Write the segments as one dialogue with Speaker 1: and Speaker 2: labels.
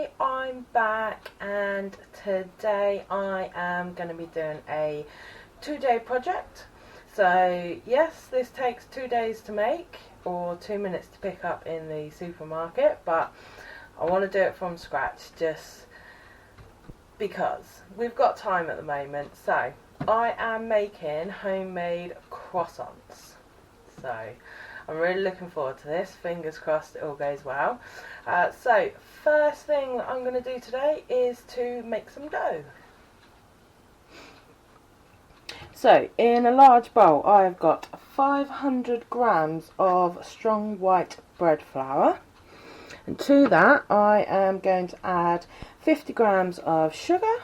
Speaker 1: Hi, I'm back, and today I am going to be doing a 2-day project. So yes, this takes 2 days to make, or 2 minutes to pick up in the supermarket, but I want to do it from scratch just because we've got time at the moment. So I am making homemade croissants. So I'm really looking forward to this. Fingers crossed it all goes well. So first thing that I'm going to do today is to make some dough. So in a large bowl I have got 500 grams of strong white bread flour, and to that I am going to add 50 grams of sugar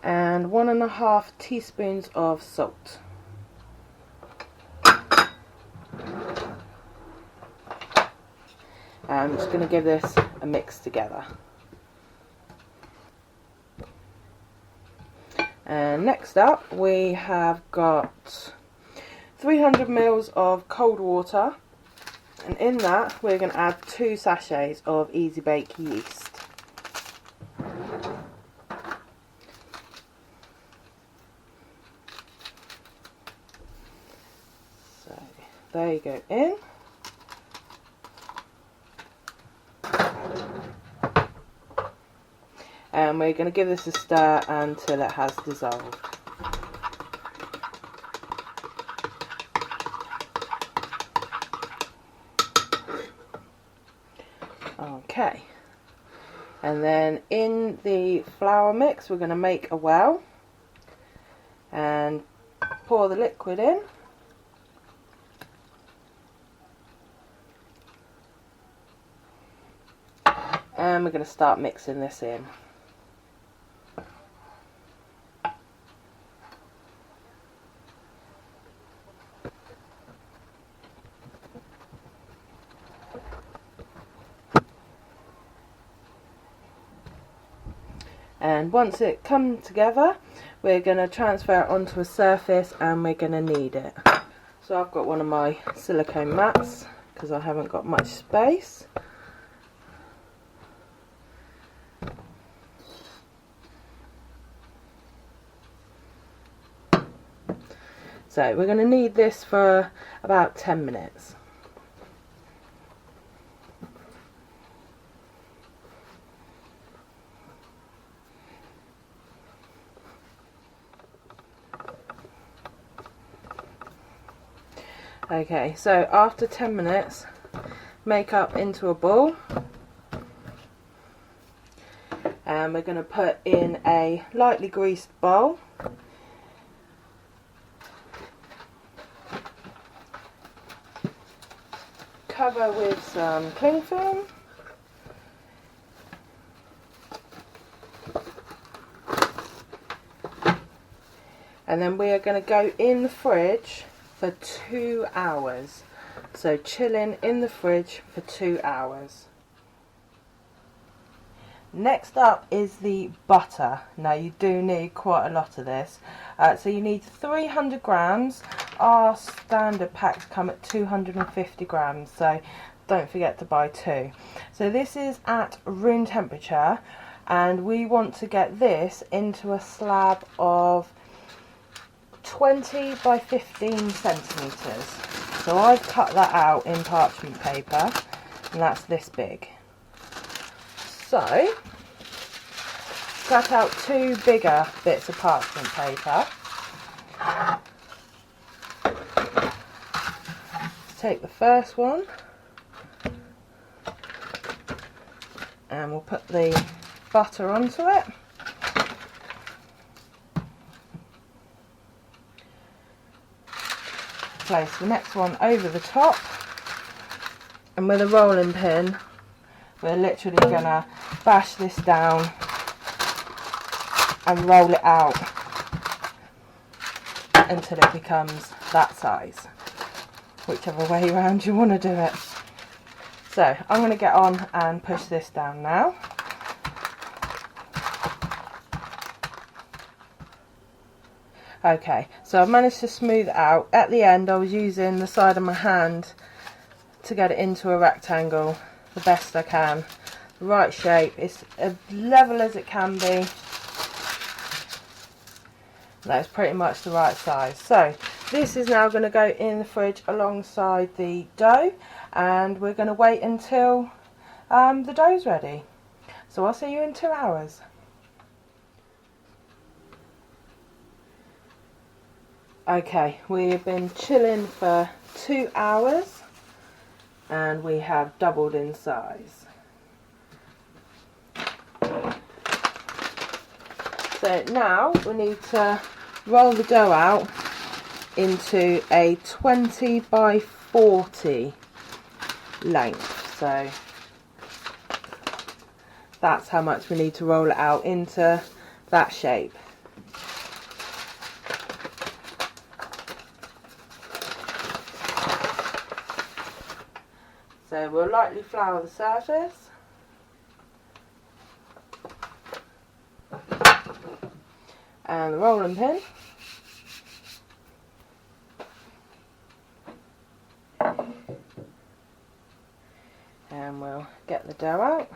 Speaker 1: and 1.5 teaspoons of salt. I'm just going to give this a mix together. And next up we have got 300 ml of cold water, and in that we're going to add 2 sachets of Easy Bake yeast. So there you go in. And we're going to give this a stir until it has dissolved. Okay, and then in the flour mix we're going to make a well and pour the liquid in. And we're going to start mixing this in. And once it comes together, we're going to transfer it onto a surface and we're going to knead it. So I've got one of my silicone mats because I haven't got much space. So we're going to knead this for about 10 minutes. Okay, so after 10 minutes, make up into a ball, and we're going to put in a lightly greased bowl. Cover with some cling film. And then we are going to go in the fridge for 2 hours. So chilling in the fridge for 2 hours. Next up is the butter. Now you do need quite a lot of this. So you need 300 grams. Our standard packs come at 250 grams, so don't forget to buy 2. So this is at room temperature, and we want to get this into a slab of 20 by 15 centimetres. So I've cut that out in parchment paper, and that's this big. So cut out 2 bigger bits of parchment paper. Take the first one and we'll put the butter onto it. Place the next one over the top, and with a rolling pin we're literally gonna bash this down and roll it out until it becomes that size, whichever way around you want to do it. So I'm going to get on and push this down now. Okay, so I've managed to smooth it out. At the end I was using the side of my hand to get it into a rectangle the best I can. The right shape, it's as level as it can be. That's pretty much the right size. So this is now going to go in the fridge alongside the dough, and we're going to wait until the dough's ready. So I'll see you in 2 hours. Okay, we have been chilling for 2 hours and we have doubled in size. So now we need to roll the dough out into a 20 by 40 length. So that's how much we need to roll it out into that shape. So we'll lightly flour the surface. And the rolling pin. And we'll get the dough out.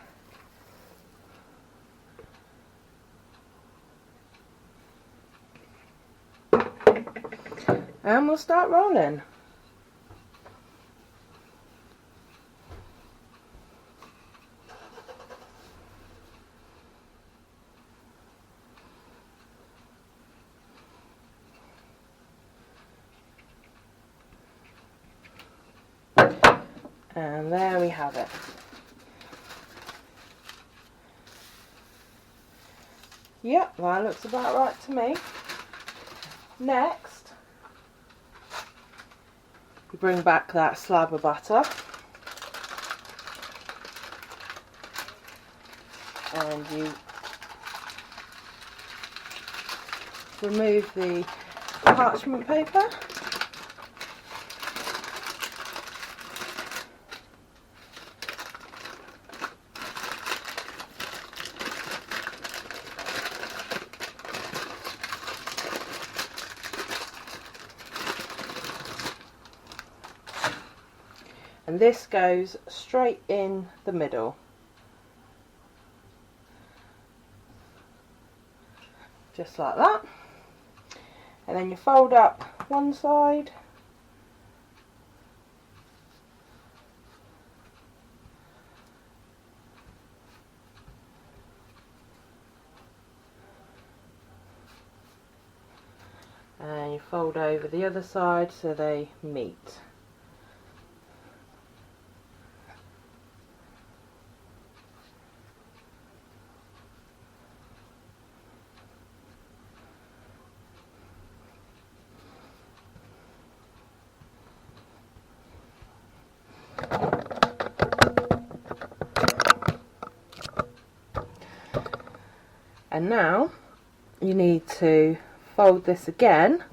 Speaker 1: And we'll start rolling. And there we have it. Yep, that looks about right to me. Next, you bring back that slab of butter and you remove the parchment paper. And this goes straight in the middle. Just like that. And then you fold up one side. And you fold over the other side so they meet. And now you need to fold this again.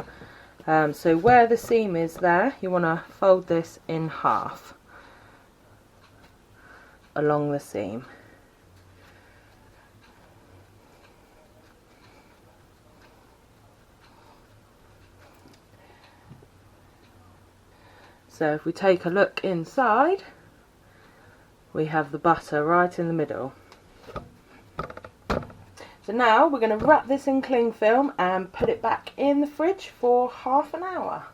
Speaker 1: So where the seam is there, you want to fold this in half along the seam. So if we take a look inside, we have the butter right in the middle. So now we're going to wrap this in cling film and put it back in the fridge for half an hour.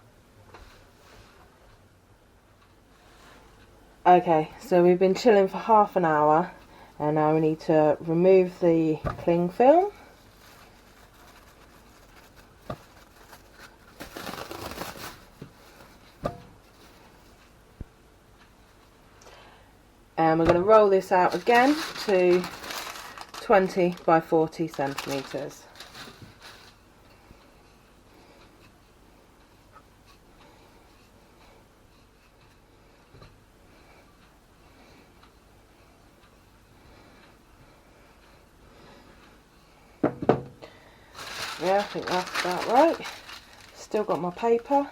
Speaker 1: Okay, so we've been chilling for half an hour and now we need to remove the cling film. And we're going to roll this out again to 20 by 40 centimetres. Yeah, I think that's about right. Still got my paper.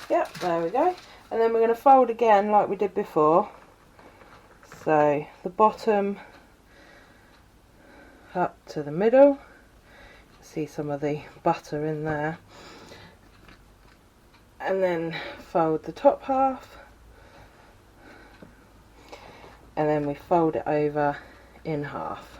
Speaker 1: Yep, there we go. And then we're going to fold again like we did before. So the bottom up to the middle. See some of the butter in there. and then fold the top half, and then we fold it over in half.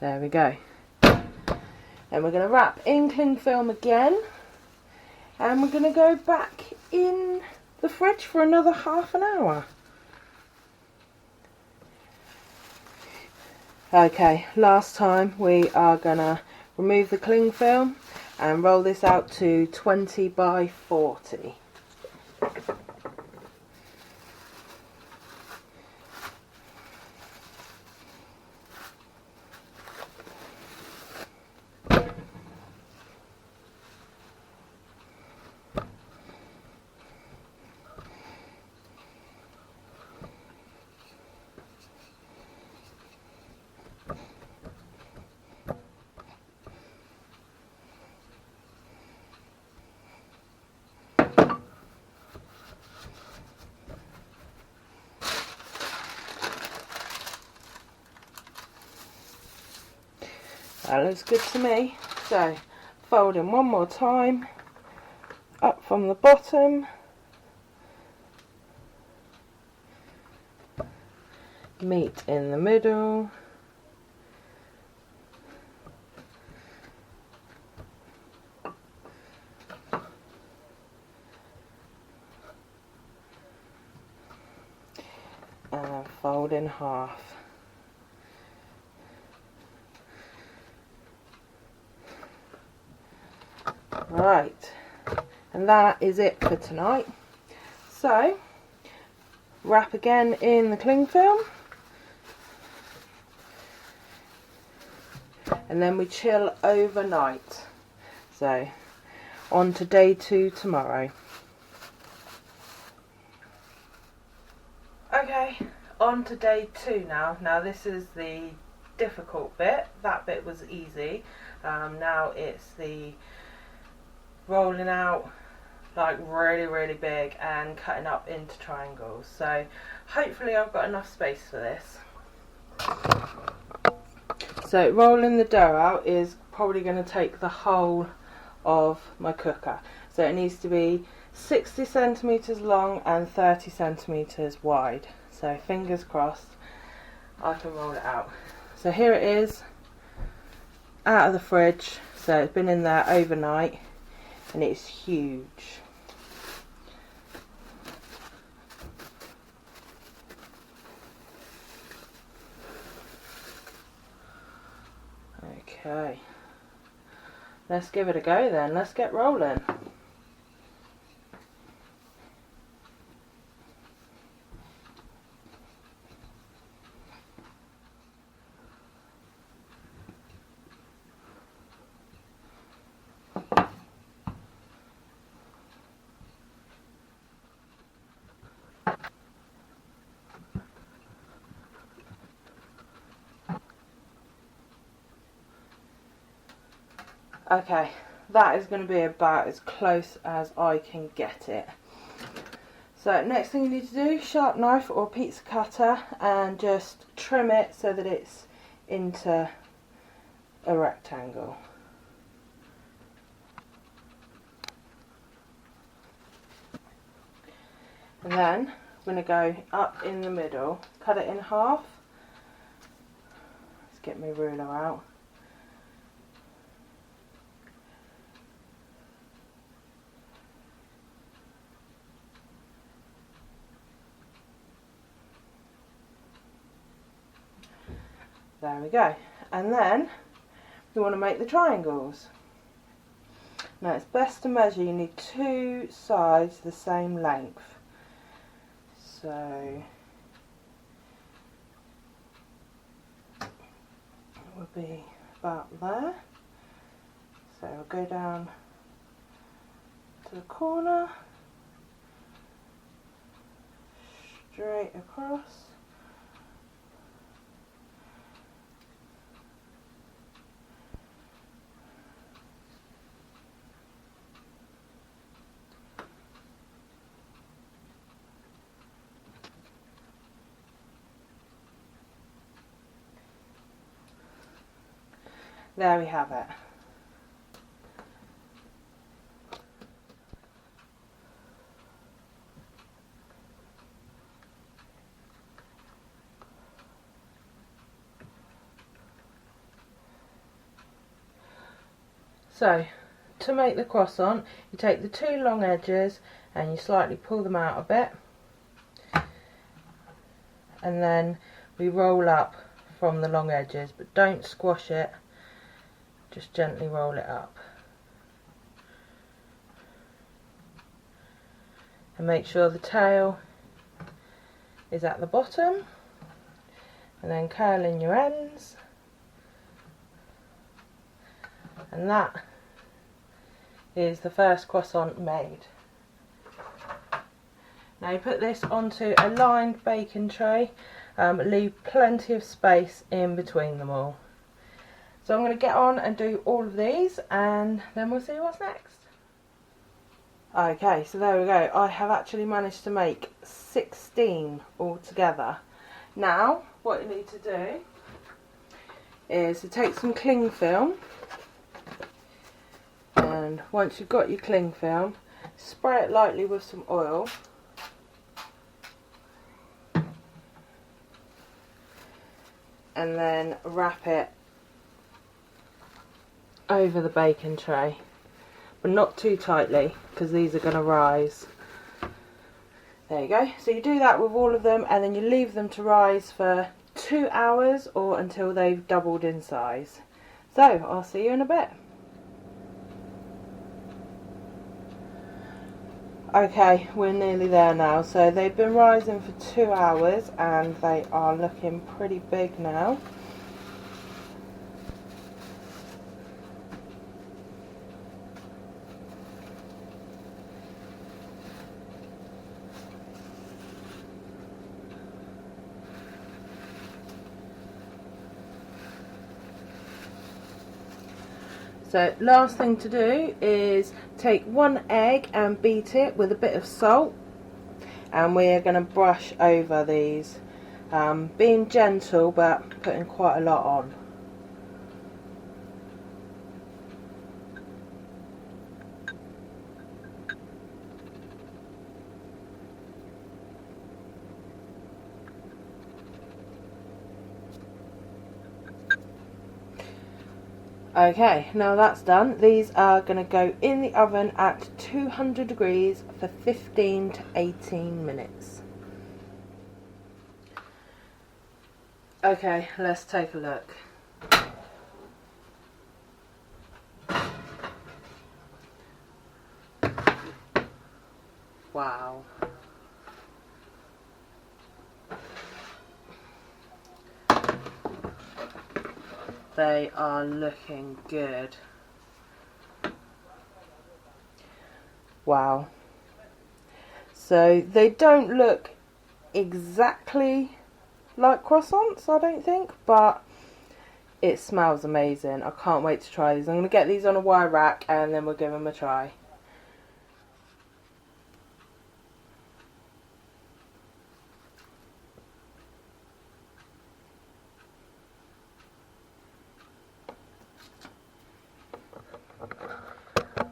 Speaker 1: There we go. And we're going to wrap in cling film again, and we're going to go back in the fridge for another half an hour. Okay, last time we are going to remove the cling film and roll this out to 20 by 40. That looks good to me. So, fold in one more time, up from the bottom, meet in the middle, and then fold in half. Right, and that is it for tonight. So, wrap again in the cling film, and then we chill overnight. So, on to day 2 tomorrow. Okay, on to day 2 now. Now this is the difficult bit. That bit was easy. Now it's the rolling out like really big and cutting up into triangles. So hopefully I've got enough space for this. So rolling the dough out is probably going to take the whole of my cooker. So it needs to be 60 centimeters long and 30 centimeters wide. So fingers crossed I can roll it out. So here it is, out of the fridge. So it's been in there overnight and it's huge. Okay, let's give it a go then. Let's get rolling. Okay, that is going to be about as close as I can get it. So next thing you need to do, sharp knife or pizza cutter, and just trim it so that it's into a rectangle. And then I'm going to go up in the middle, cut it in half. Let's get my ruler out. There we go. And then we want to make the triangles. Now it's best to measure, you need 2 sides the same length. So it will be about there. So we'll go down to the corner, straight across. there we have it. So, to make the croissant, you take the two long edges and you slightly pull them out a bit, and then we roll up from the long edges, but don't squash it, just gently roll it up. And make sure the tail is at the bottom, and then curl in your ends. And that is the first croissant made. Now you put this onto a lined baking tray, leave plenty of space in between them all. So I'm going to get on and do all of these, and then we'll see what's next. Okay, so there we go. I have actually managed to make 16 altogether. Now what you need to do is to take some cling film, and once you've got your cling film, spray it lightly with some oil, and then wrap it over the baking tray, but not too tightly because these are going to rise. There you go. So you do that with all of them, and then you leave them to rise for 2 hours or until they've doubled in size. So I'll see you in a bit. Okay, we're nearly there now. So they've been rising for 2 hours and they are looking pretty big now. So last thing to do is take 1 egg and beat it with a bit of salt, and we're going to brush over these, being gentle but putting quite a lot on. Okay, now that's done. These are going to go in the oven at 200 degrees for 15 to 18 minutes. Okay, let's take a look. Wow. They are looking good. Wow. So they don't look exactly like croissants, I don't think, but it smells amazing. I can't wait to try these. I'm going to get these on a wire rack and then we'll give them a try.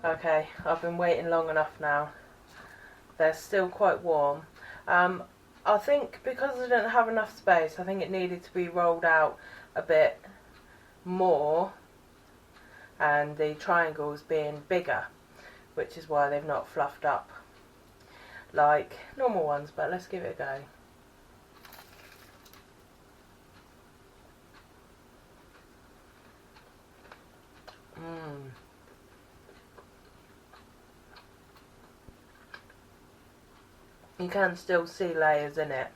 Speaker 1: Okay, I've been waiting long enough now. They're still quite warm. I think because I didn't have enough space, I think it needed to be rolled out a bit more, and the triangles being bigger, which is why they've not fluffed up like normal ones, but let's give it a go. You can still see layers in it,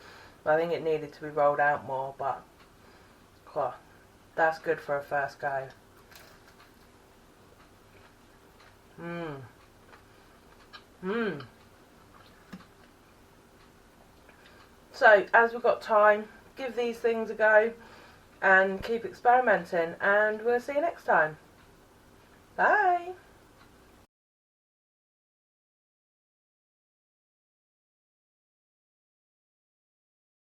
Speaker 1: but I think it needed to be rolled out more, but oh, that's good for a first go. So, as we've got time, give these things a go and keep experimenting, and we'll see you next time. Bye!